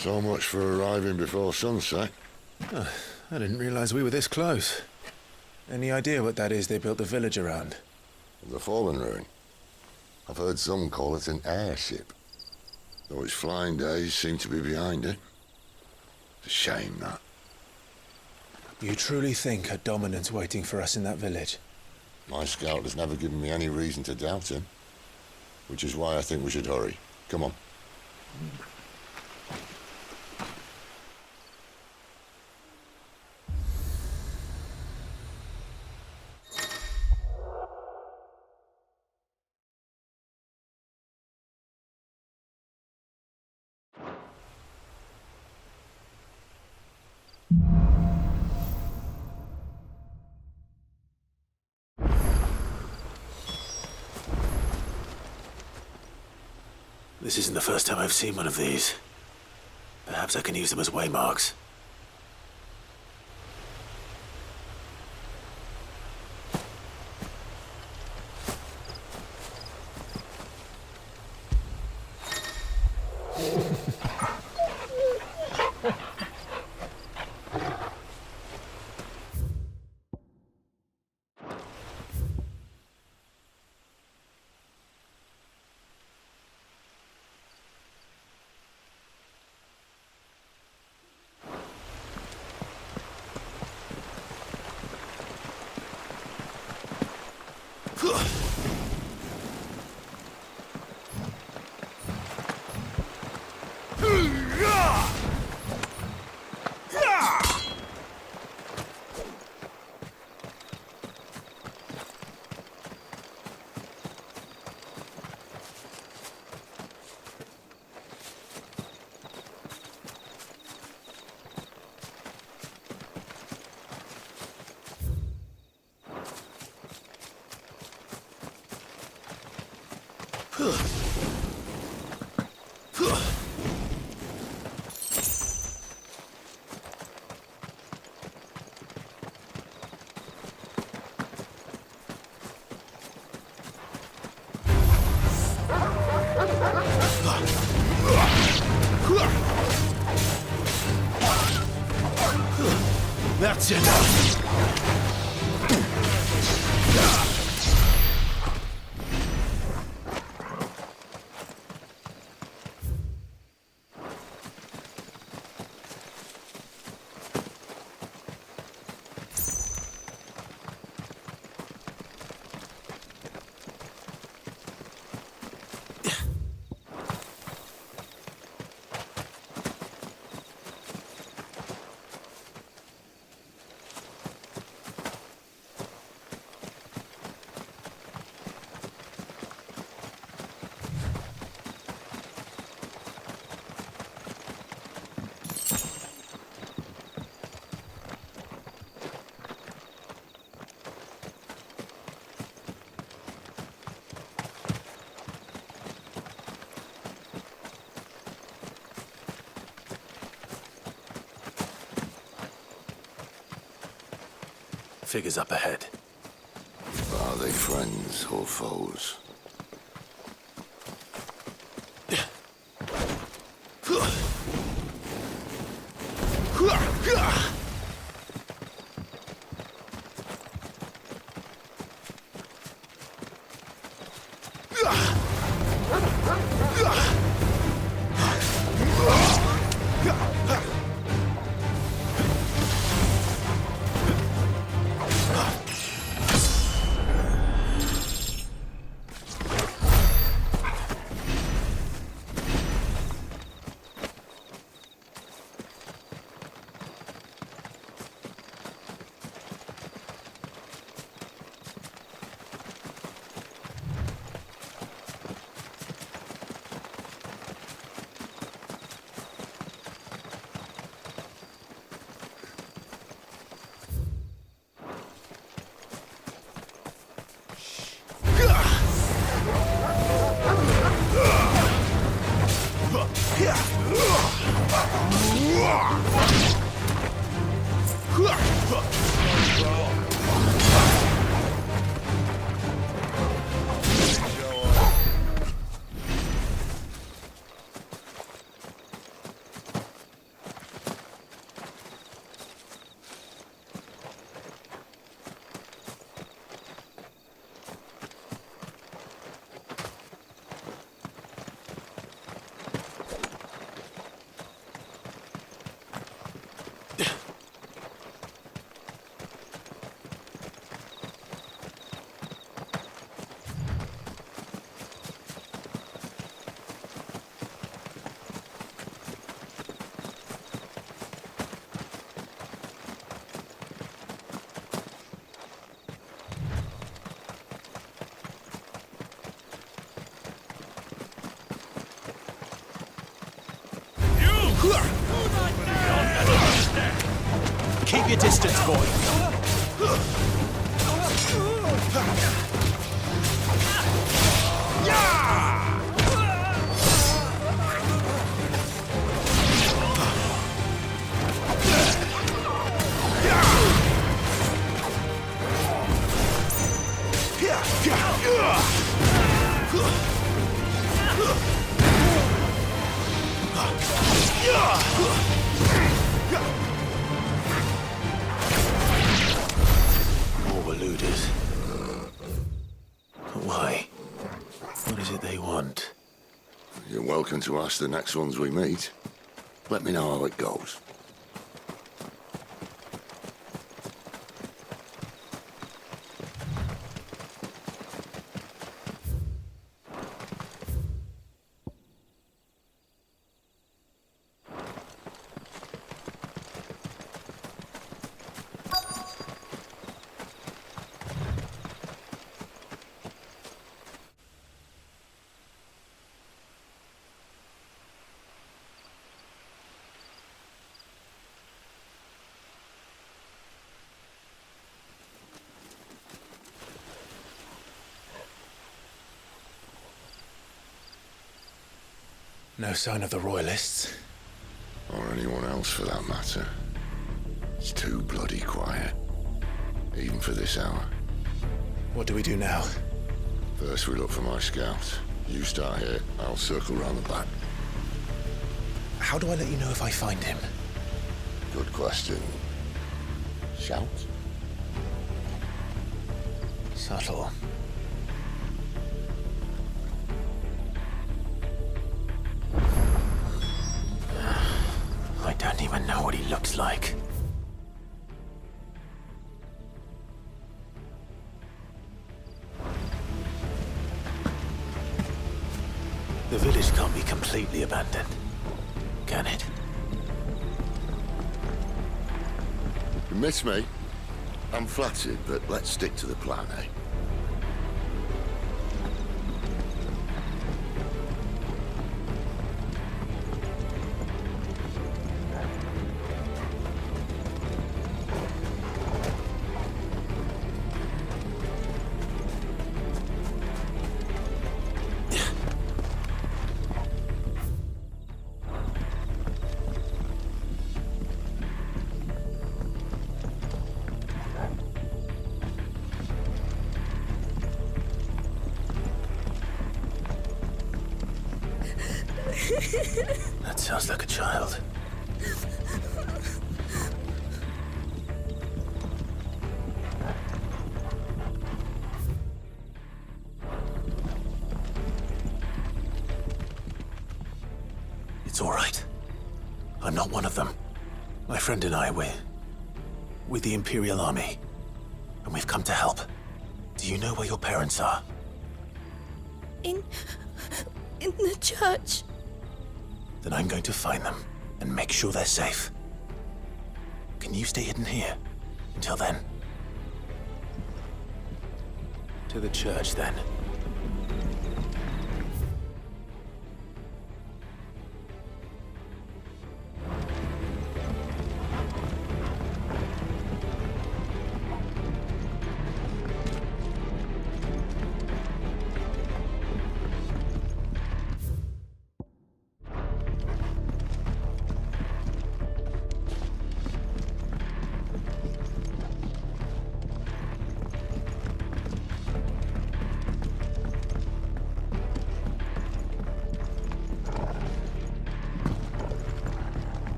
So much for arriving before sunset. Oh, I didn't realize we were this close. Any idea what that is they built the village around? The fallen ruin. I've heard some call it an airship. Though its flying days seem to be behind it. It's a shame, that. You truly think a dominant's waiting for us in that village? My scout has never given me any reason to doubt him. Which is why I think we should hurry. Come on. This isn't the first time I've seen one of these. Perhaps I can use them as waymarks. That's enough! Figures up ahead. Are they friends or foes? Keep your distance, boy. More were looters. But why? What is it they want? You're welcome to ask the next ones we meet. Let me know how it goes. No sign of the Royalists. Or anyone else for that matter. It's too bloody quiet. Even for this hour. What do we do now? First we look for my scouts. You start here, I'll circle round the back. How do I let you know if I find him? Good question. Shout? Subtle. I don't even know what he looks like. The village can't be completely abandoned, can it? You miss me? I'm flattered, but let's stick to the plan, eh? That sounds like a child. It's all right. I'm not one of them. My friend and I, we're with the Imperial Army. And we've come to help. Do you know where your parents are? In the church. Then I'm going to find them and make sure they're safe. Can you stay hidden here until then? To the church, then.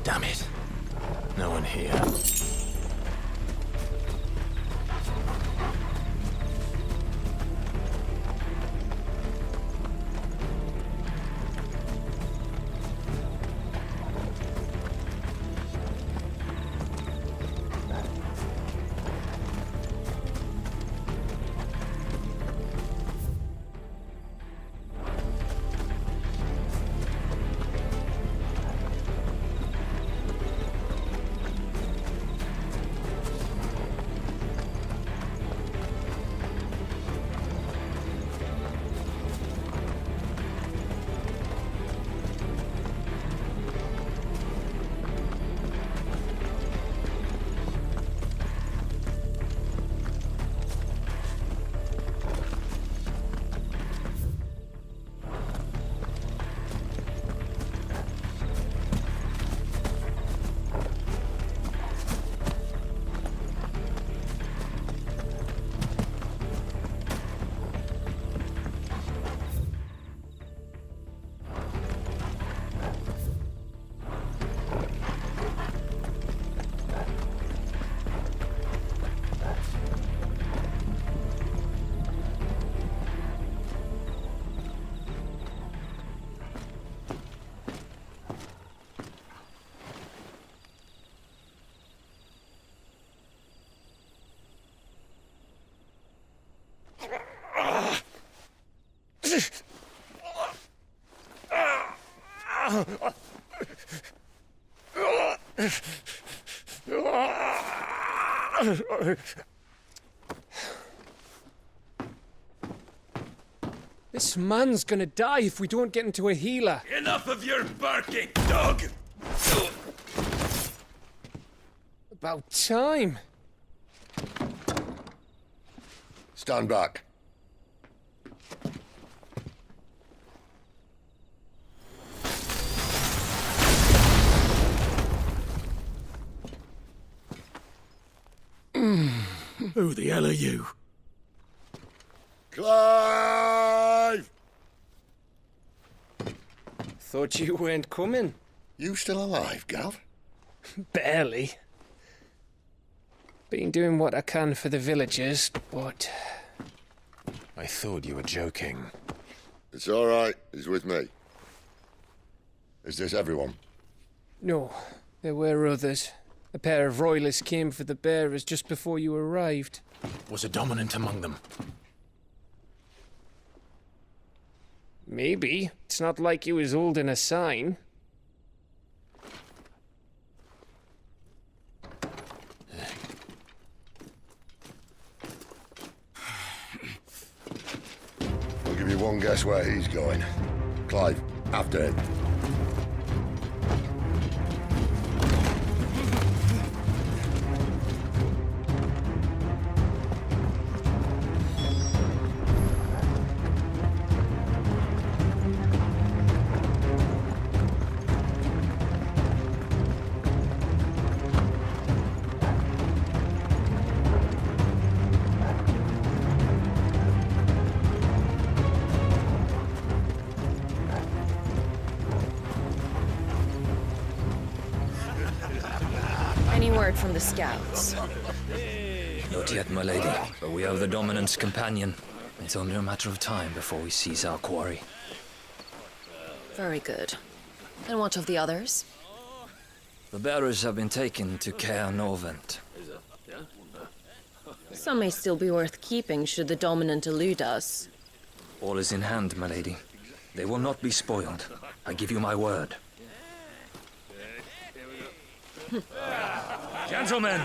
Damn it. No one here. This man's gonna die if we don't get into a healer. Enough of your barking, dog! About time. Stand back. Who the hell are you? Clive! Thought you weren't coming. You still alive, Gav? Barely. Been doing what I can for the villagers, but... I thought you were joking. It's all right. He's with me. Is this everyone? No, there were others. A pair of royalists came for the bearers just before you arrived. Was a dominant among them? Maybe. It's not like he was holding a sign. I'll give you one guess where he's going. Clive, after him. Any word from the scouts? Not yet, my lady, but we have the Dominant's companion. It's only a matter of time before we seize our quarry. Very good. And what of the others? The bearers have been taken to Caer Novent. Some may still be worth keeping should the Dominant elude us. All is in hand, my lady. They will not be spoiled. I give you my word. Gentlemen,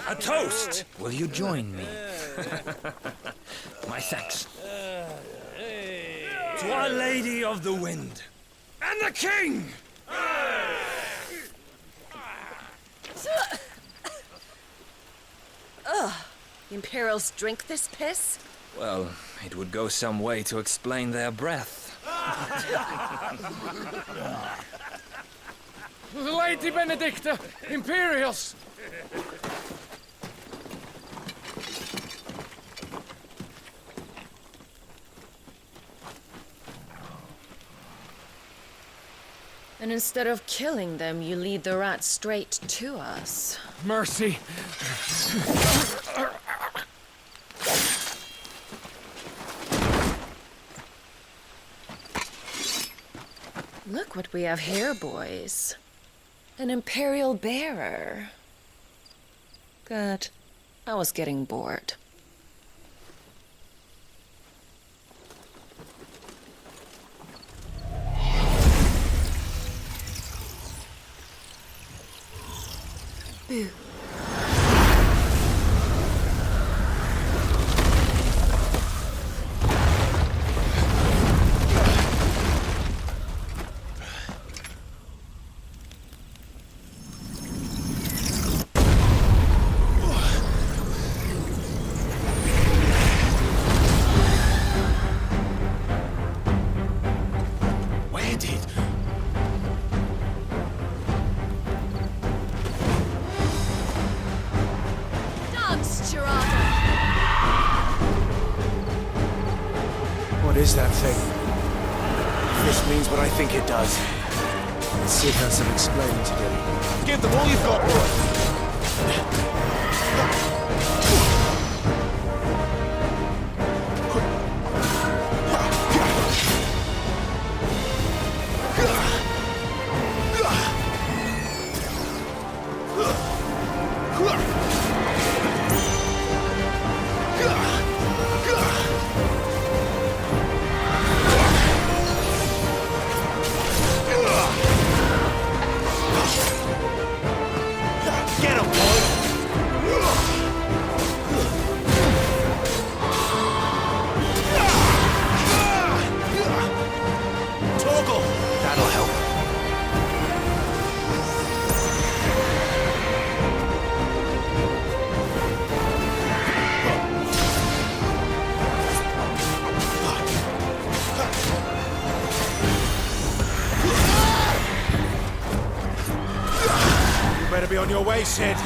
a toast! Will you join me? My thanks. To Our Lady of the Wind. And the King! The Imperials drink this piss? Well, it would go some way to explain their breath. Lady Benedicta! Imperials! And instead of killing them, you lead the rats straight to us. Mercy. Look what we have here, boys. An Imperial bearer. Good. I was getting bored. Boo. Where did? What is that thing? If this means what I think it does, Sid has some explaining to do. Give them all you've got, boy. Get him, boy! Toggle! That'll help. You better be on your way, Sid.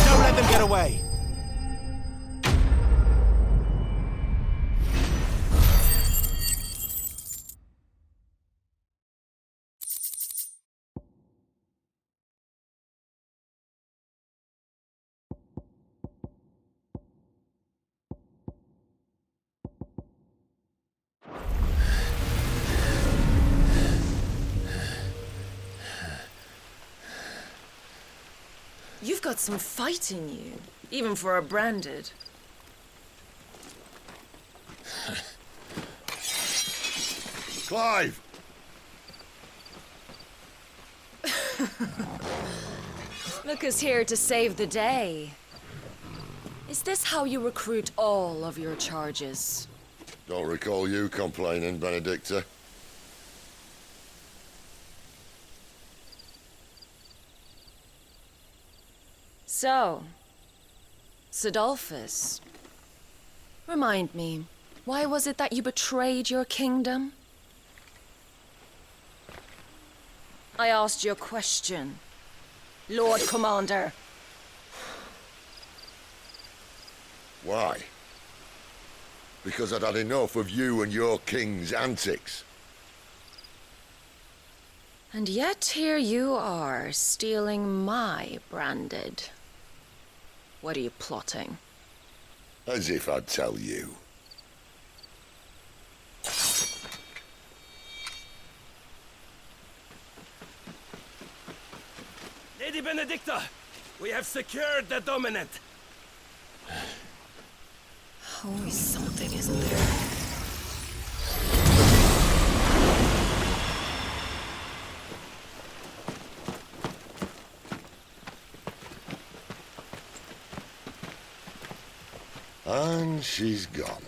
Don't let them get away. You've got some fight in you, even for a branded. Clive! Lucas here to save the day. Is this how you recruit all of your charges? Don't recall you complaining, Benedicta. So, Sidolphus, remind me, why was it that you betrayed your kingdom? I asked you a question, Lord Commander. Why? Because I'd had enough of you and your king's antics. And yet here you are, stealing my branded. What are you plotting? As if I'd tell you. Lady Benedicta, we have secured the dominant. Always something, isn't there? And she's gone.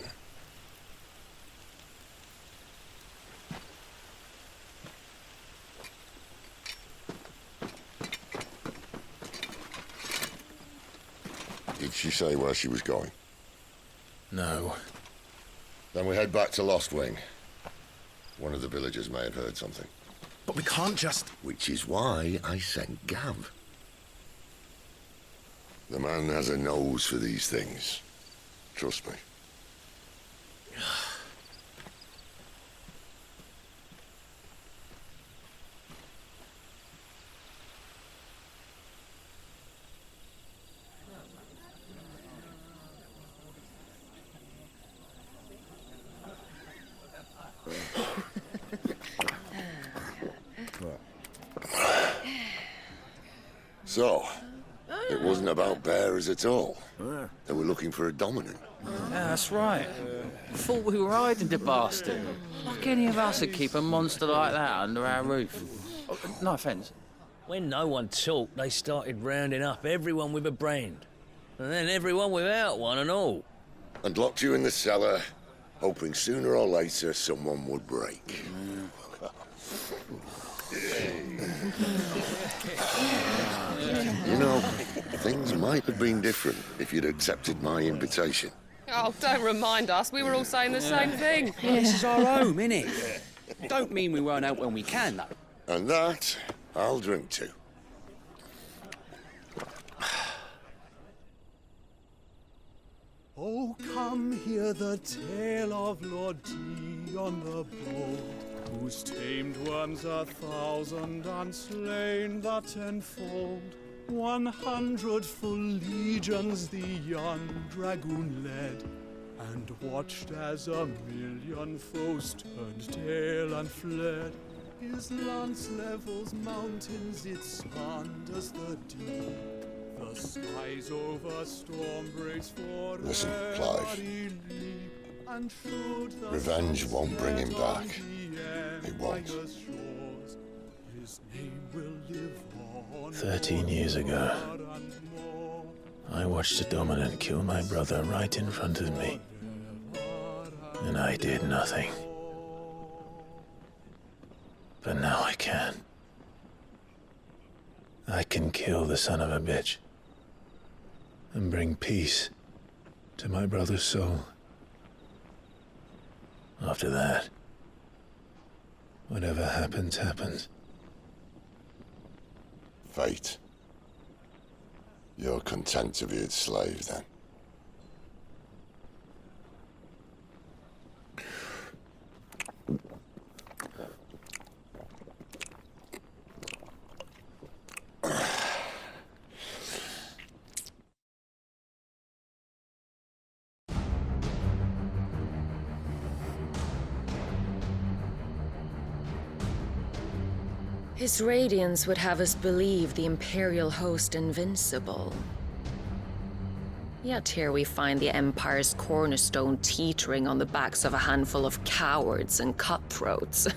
say where she was going? No. Then we head back to Lost Wing. One of the villagers may have heard something. But we can't just... Which is why I sent Gav. The man has a nose for these things. Trust me. So, it wasn't about bearers at all. They were looking for a dominant. Yeah, that's right. Thought we were hiding the bastard. Like any of us would keep a monster like that under our roof. No offence. When no one talked, they started rounding up everyone with a brand. And then everyone without one and all. And locked you in the cellar, hoping sooner or later someone would break. You know, things might have been different if you'd accepted my invitation. Oh, don't remind us. We were all saying the same thing. Yeah, this is our home, innit? Don't mean we won't help when we can, though. And that, I'll drink to. Oh, come hear the tale of Lord Dion the Bold, whose tamed worms 1,000 and slain the tenfold. 100 full legions the young dragoon led, and watched as 1,000,000 foes turned tail and fled. His lance levels mountains, it sanders the deep. The skies over storm breaks for Listen, Clive. Revenge won't bring him back. It won't. 13 years ago, I watched a dominant kill my brother right in front of me. And I did nothing. But now I can. I can kill the son of a bitch and bring peace to my brother's soul. After that, whatever happens, happens. Fate. You're content to be its slave, then? His radiance would have us believe the Imperial host invincible. Yet here we find the Empire's cornerstone teetering on the backs of a handful of cowards and cutthroats.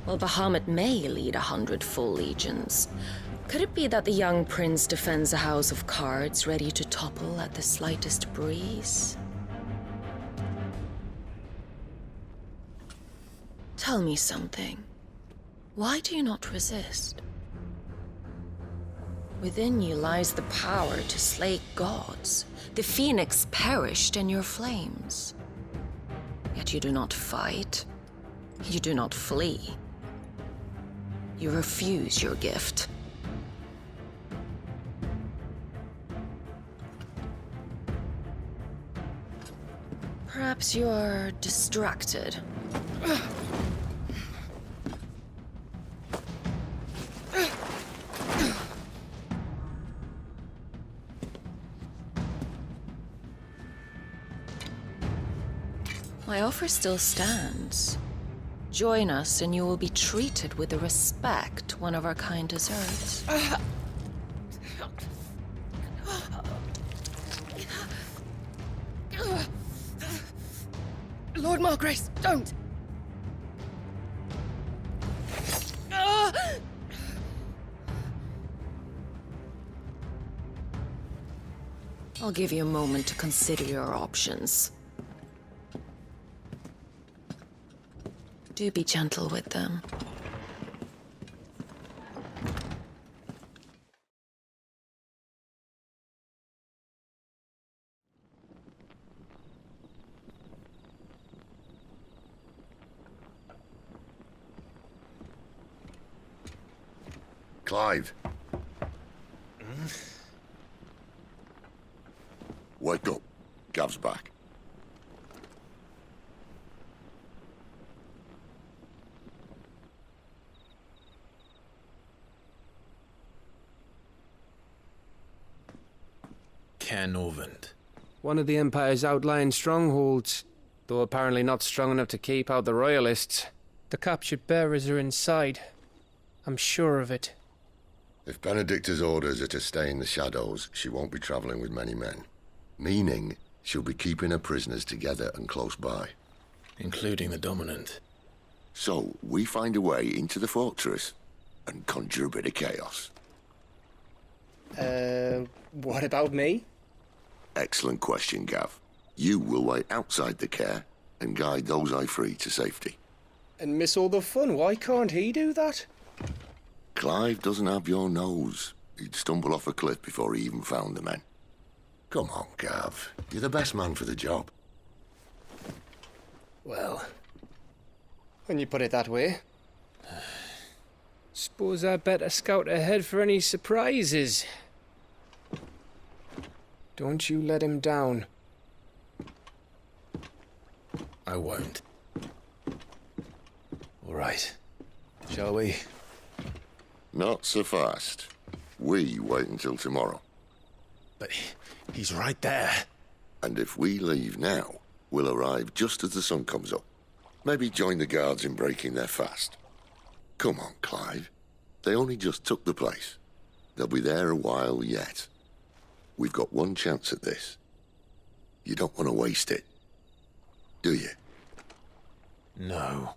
Well, Bahamut may lead 100 full legions. Could it be that the young prince defends a house of cards ready to topple at the slightest breeze? Tell me something. Why do you not resist? Within you lies the power to slay gods. The phoenix perished in your flames. Yet you do not fight. You do not flee. You refuse your gift. Perhaps you're distracted. My offer still stands. Join us and you will be treated with the respect one of our kind deserves. Lord Margrace, don't! I'll give you a moment to consider your options. Do be gentle with them. Clive. Wake up. Gav's back. Caernarvon. One of the Empire's outlying strongholds, though apparently not strong enough to keep out the Royalists. The captured bearers are inside. I'm sure of it. If Benedicta's orders are to stay in the shadows, she won't be travelling with many men. Meaning, she'll be keeping her prisoners together and close by. Including the Dominant. So, we find a way into the fortress and conjure a bit of chaos. What about me? Excellent question, Gav. You will wait outside the care and guide those I free to safety. And miss all the fun. Why can't he do that? Clive doesn't have your nose. He'd stumble off a cliff before he even found the men. Come on, Gav. You're the best man for the job. Well, when you put it that way. Suppose I better scout ahead for any surprises. Don't you let him down. I won't. All right. Shall we? Not so fast. We wait until tomorrow. But he's right there. And if we leave now, we'll arrive just as the sun comes up. Maybe join the guards in breaking their fast. Come on, Clive. They only just took the place. They'll be there a while yet. We've got one chance at this. You don't want to waste it, do you? No.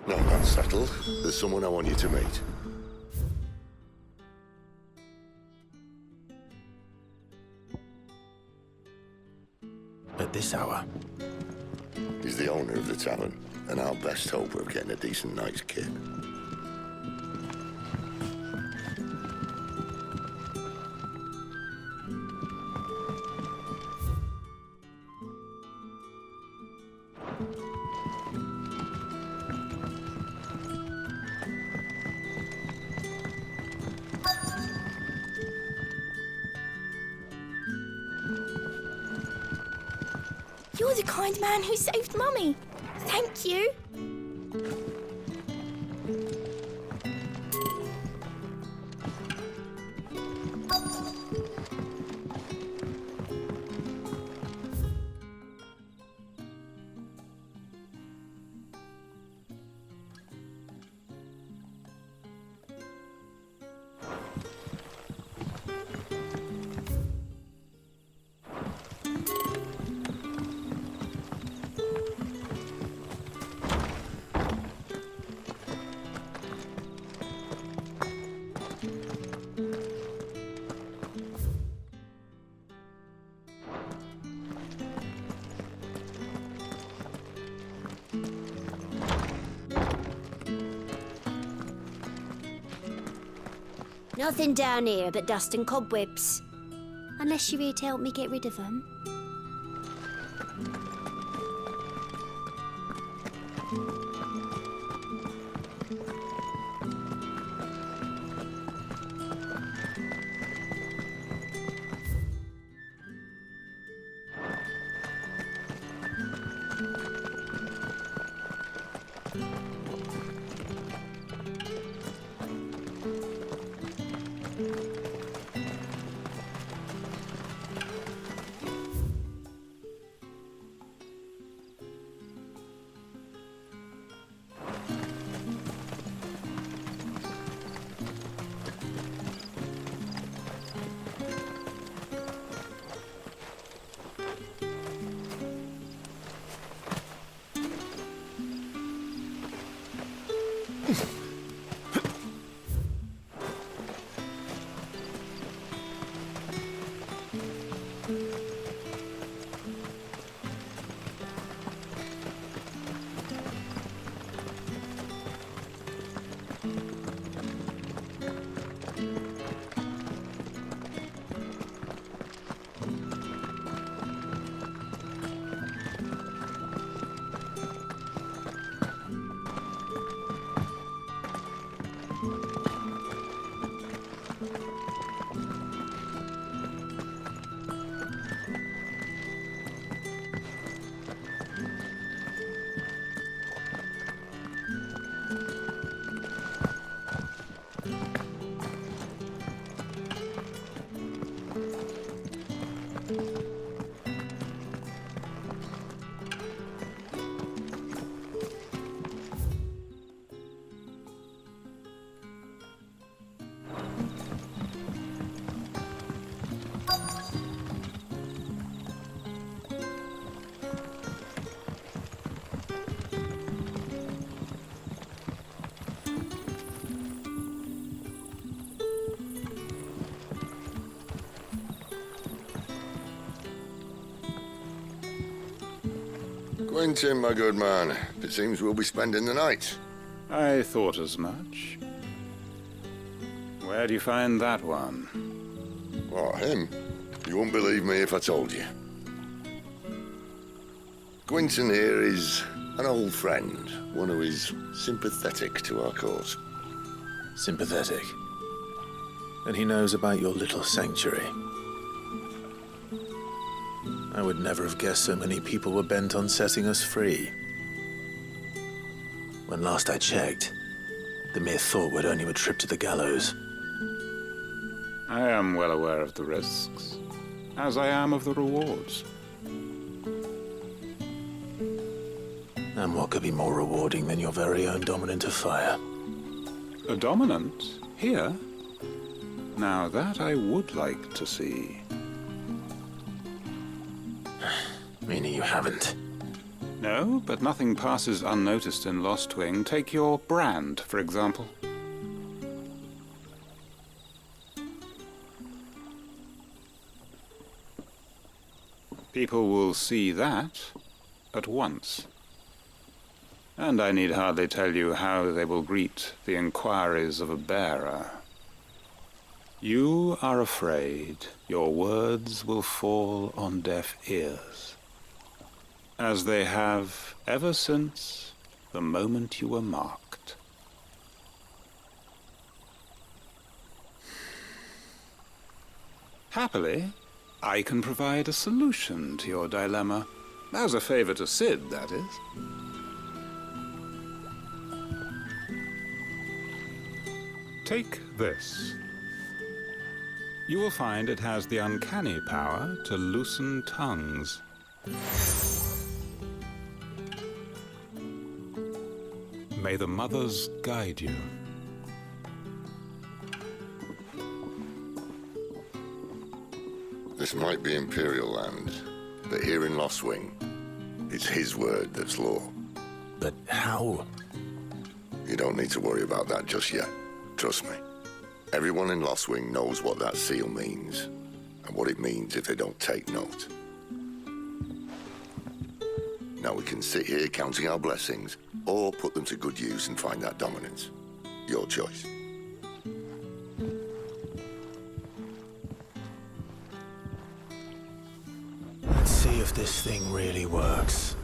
No, that's settled. There's someone I want you to meet. At this hour? He's the owner of the tavern, and our best hope of getting a decent night's kip. You're the kind man who saved Mummy. Thank you. Nothing down here but dust and cobwebs. Unless you're here to help me get rid of them. Quentin, my good man. It seems we'll be spending the night. I thought as much. Where do you find that one? What, him? You wouldn't believe me if I told you. Quentin here is an old friend, one who is sympathetic to our cause. Sympathetic? And he knows about your little sanctuary. I would never have guessed so many people were bent on setting us free. When last I checked, the mere thought would earn you a trip to the gallows. I am well aware of the risks, as I am of the rewards. And what could be more rewarding than your very own dominant of fire? A dominant? Here? Now that I would like to see. Meaning you haven't? No, but nothing passes unnoticed in Lost Wing. Take your brand, for example. People will see that at once. And I need hardly tell you how they will greet the inquiries of a bearer. You are afraid your words will fall on deaf ears, as they have ever since the moment you were marked. Happily, I can provide a solution to your dilemma, as a favor to Sid, that is. Take this. You will find it has the uncanny power to loosen tongues. May the mothers guide you. This might be Imperial land, but here in Lost Wing, it's his word that's law. But how? You don't need to worry about that just yet. Trust me. Everyone in Lost Wing knows what that seal means, and what it means if they don't take note. Now we can sit here counting our blessings, or put them to good use and find that dominance. Your choice. Let's see if this thing really works.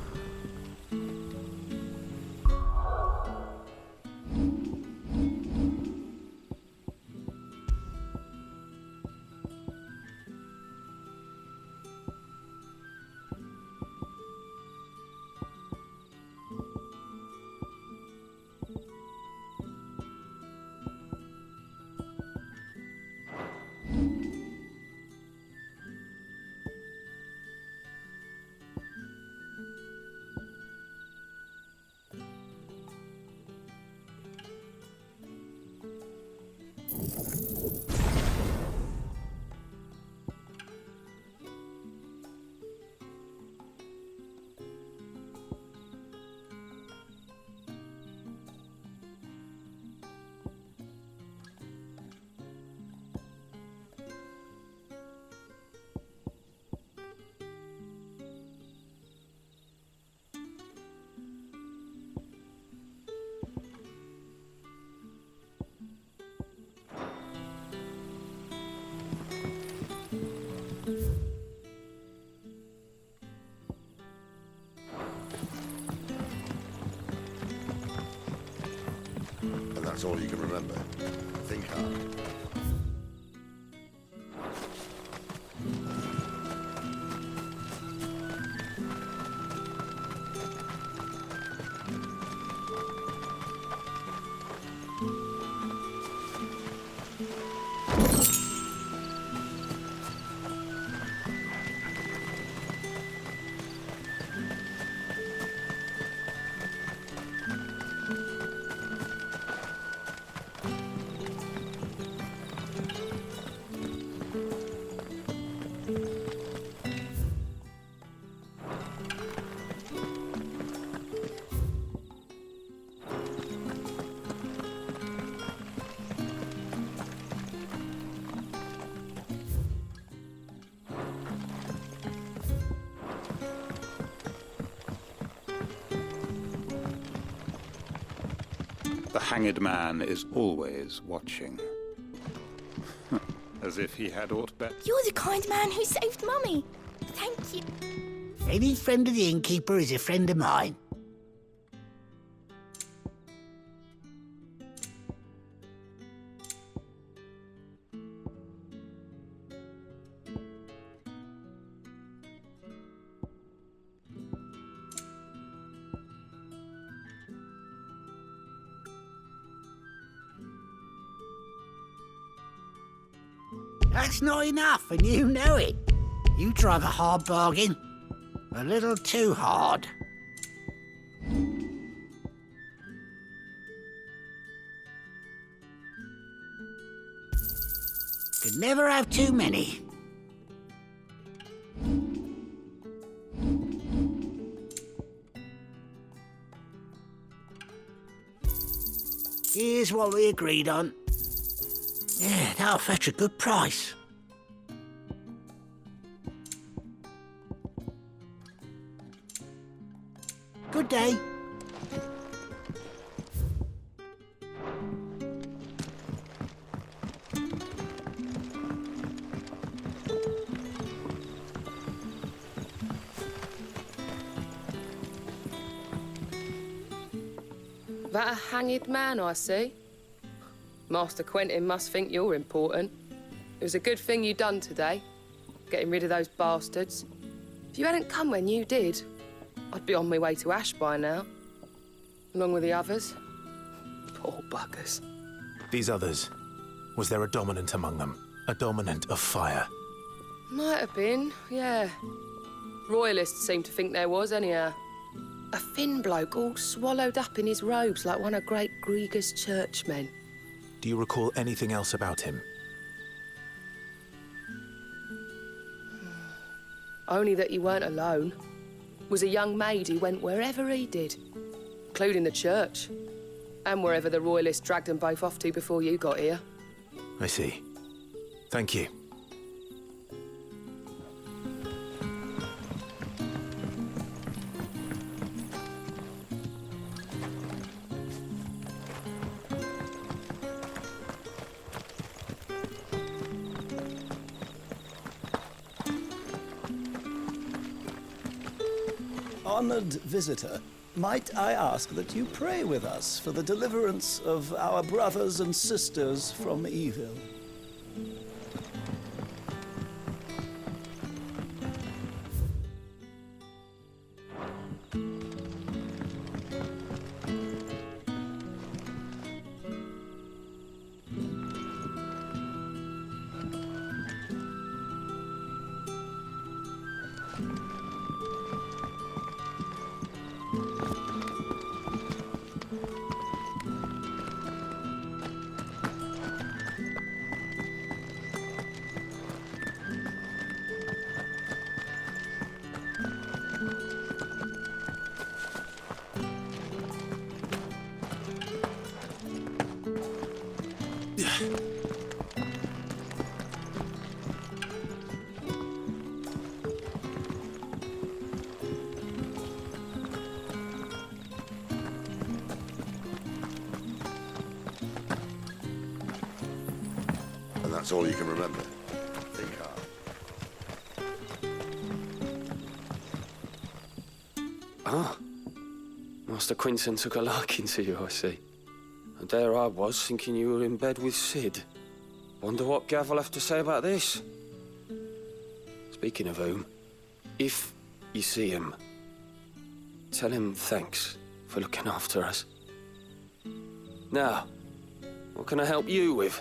And that's all you can remember. Think hard. The hanged man is always watching. As if he had aught better. You're the kind man who saved Mummy. Thank you. Any friend of the innkeeper is a friend of mine. That's not enough, and you know it. You drive a hard bargain. A little too hard. Could never have too many. Here's what we agreed on. Yeah, that'll fetch a good price. Good day. That a hanged man I see? Master Quentin must think you're important. It was a good thing you done today, getting rid of those bastards. If you hadn't come when you did, I'd be on my way to Ash by now, along with the others. Poor buggers. These others, was there a dominant among them? A dominant of fire? Might have been, yeah. Royalists seem to think there was, anyhow. A thin bloke all swallowed up in his robes like one of Great Grieger's churchmen. Do you recall anything else about him? Only that he weren't alone. Was a young maid who went wherever he did, including the church, and wherever the Royalists dragged them both off to before you got here. I see. Thank you. Honored visitor, might I ask that you pray with us for the deliverance of our brothers and sisters from evil? And that's all you can remember. Think hard. Ah. Master Quinton took a liking to you, I see. And there I was, thinking you were in bed with Sid. Wonder what Gav will have to say about this. Speaking of whom, if you see him, tell him thanks for looking after us. Now, what can I help you with?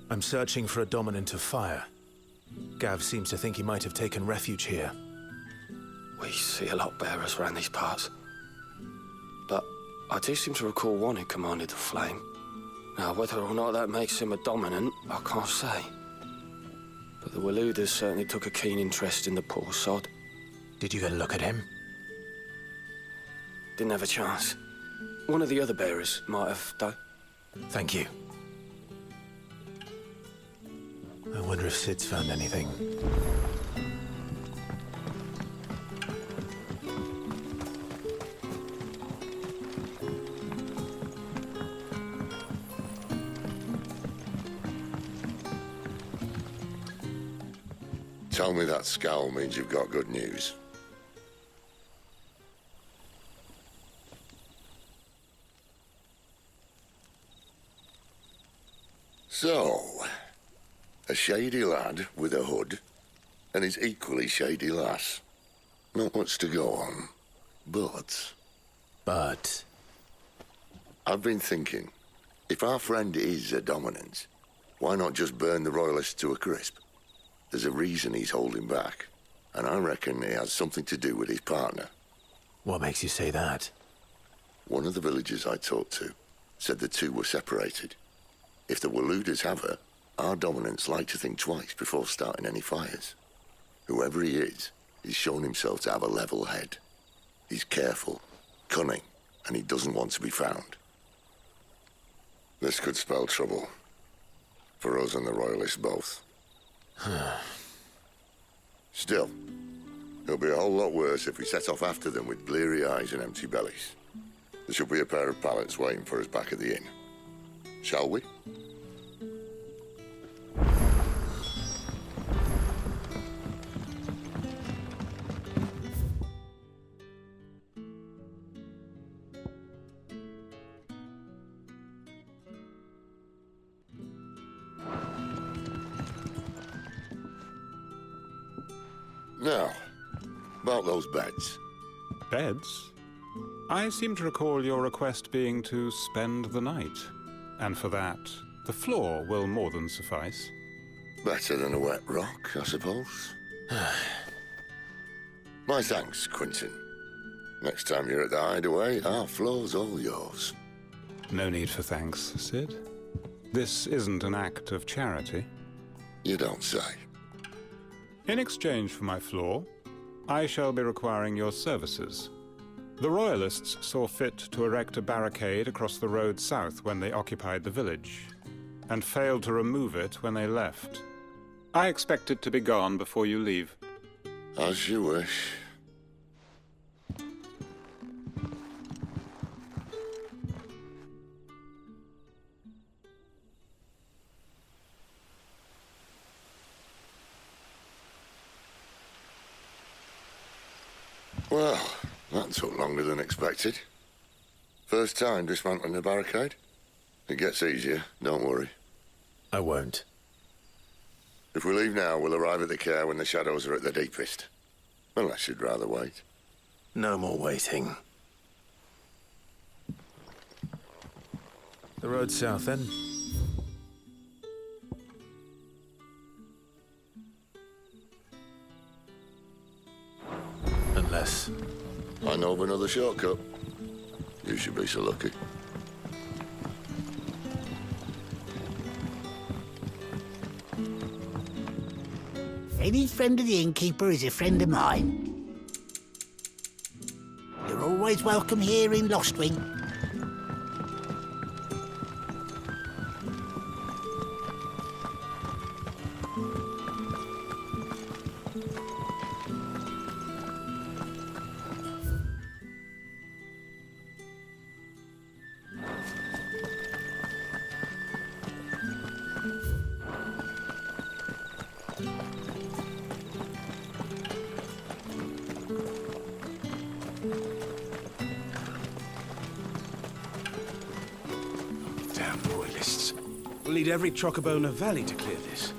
I'm searching for a dominant of fire. Gav seems to think he might have taken refuge here. We see a lot bearers around these parts. But I do seem to recall one who commanded the flame. Now, whether or not that makes him a dominant, I can't say. But the Waluders certainly took a keen interest in the poor sod. Did you get a look at him? Didn't have a chance. One of the other bearers might have, though. Thank you. I wonder if Sid's found anything. Tell me that scowl means you've got good news. So, a shady lad with a hood, and his equally shady lass. Not much to go on, but... But? I've been thinking, if our friend is a dominant, why not just burn the royalists to a crisp? There's a reason he's holding back, and I reckon it has something to do with his partner. What makes you say that? One of the villagers I talked to said the two were separated. If the Waluders have her, our dominants like to think twice before starting any fires. Whoever he is, he's shown himself to have a level head. He's careful, cunning, and he doesn't want to be found. This could spell trouble. For us and the Royalists both. Still, it'll be a whole lot worse if we set off after them with bleary eyes and empty bellies. There should be a pair of pallets waiting for us back at the inn. Shall we? Now, about those beds. Beds? I seem to recall your request being to spend the night. And for that, the floor will more than suffice. Better than a wet rock, I suppose. My thanks, Quentin. Next time you're at the hideaway, our floor's all yours. No need for thanks, Sid. This isn't an act of charity. You don't say. In exchange for my floor, I shall be requiring your services. The Royalists saw fit to erect a barricade across the road south when they occupied the village, and failed to remove it when they left. I expect it to be gone before you leave. As you wish. Well, that took longer than expected. First time dismantling a barricade? It gets easier, don't worry. I won't. If we leave now, we'll arrive at the care when the shadows are at their deepest. Unless you'd rather wait. No more waiting. The road south, then? Unless... I know of another shortcut. You should be so lucky. Any friend of the innkeeper is a friend of mine. You're always welcome here in Lostwing. Damn royalists. We'll need every Trocobona Valley to clear this.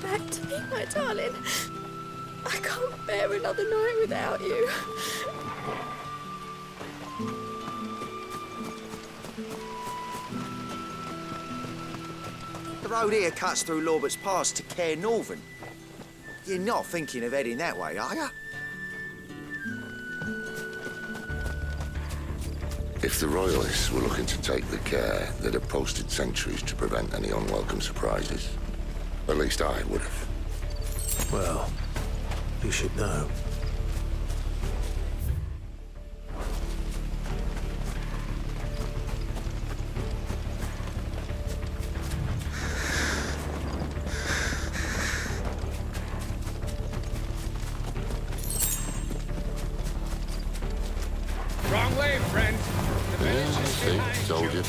Back to me, my darling. I can't bear another night without you. The road here cuts through Lorbert's Pass to Care Northern. You're not thinking of heading that way, are you? If the Royalists were looking to take the care, they'd have posted sentries to prevent any unwelcome surprises. At least I would have. Well, you should know. Wrong way, friend. The village is See, behind told you.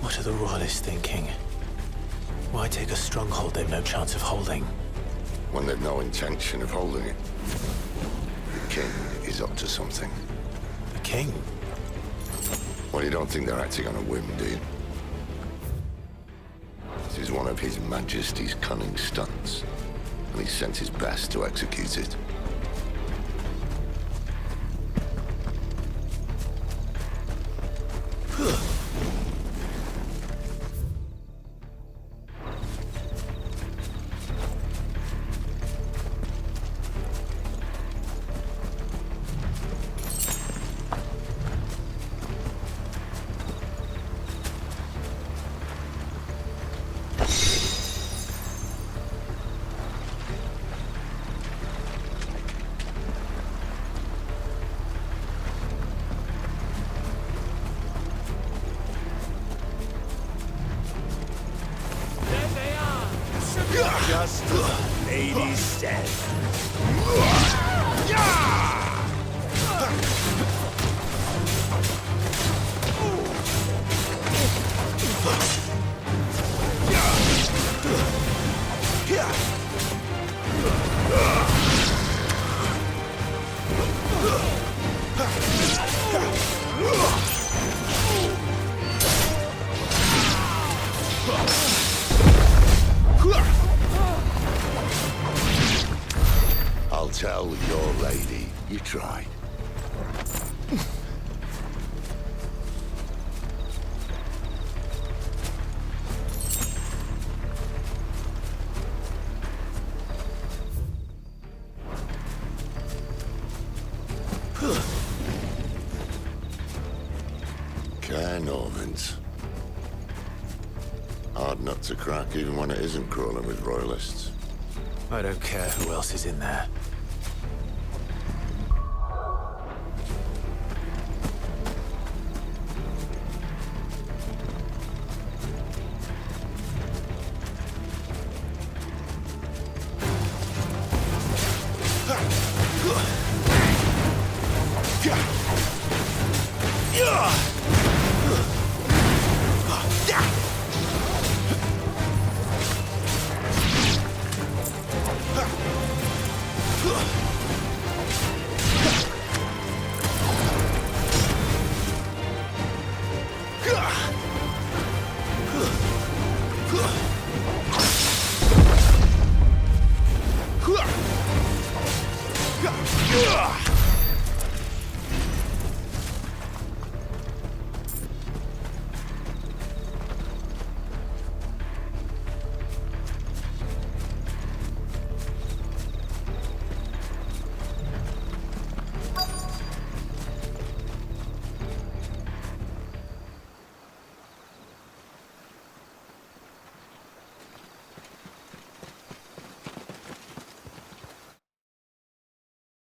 What are the Royalists thinking? Why take a stronghold they've no chance of holding? When they've no intention of holding it. The king is up to something. The king? Well, you don't think they're acting on a whim, do you? This is one of His Majesty's cunning stunts, and he's sent his best to execute it. Just lady said. I'll tell your lady you tried. Northans. Hard nut to crack even when it isn't crawling with Royalists. I don't care who else is in there. Ha!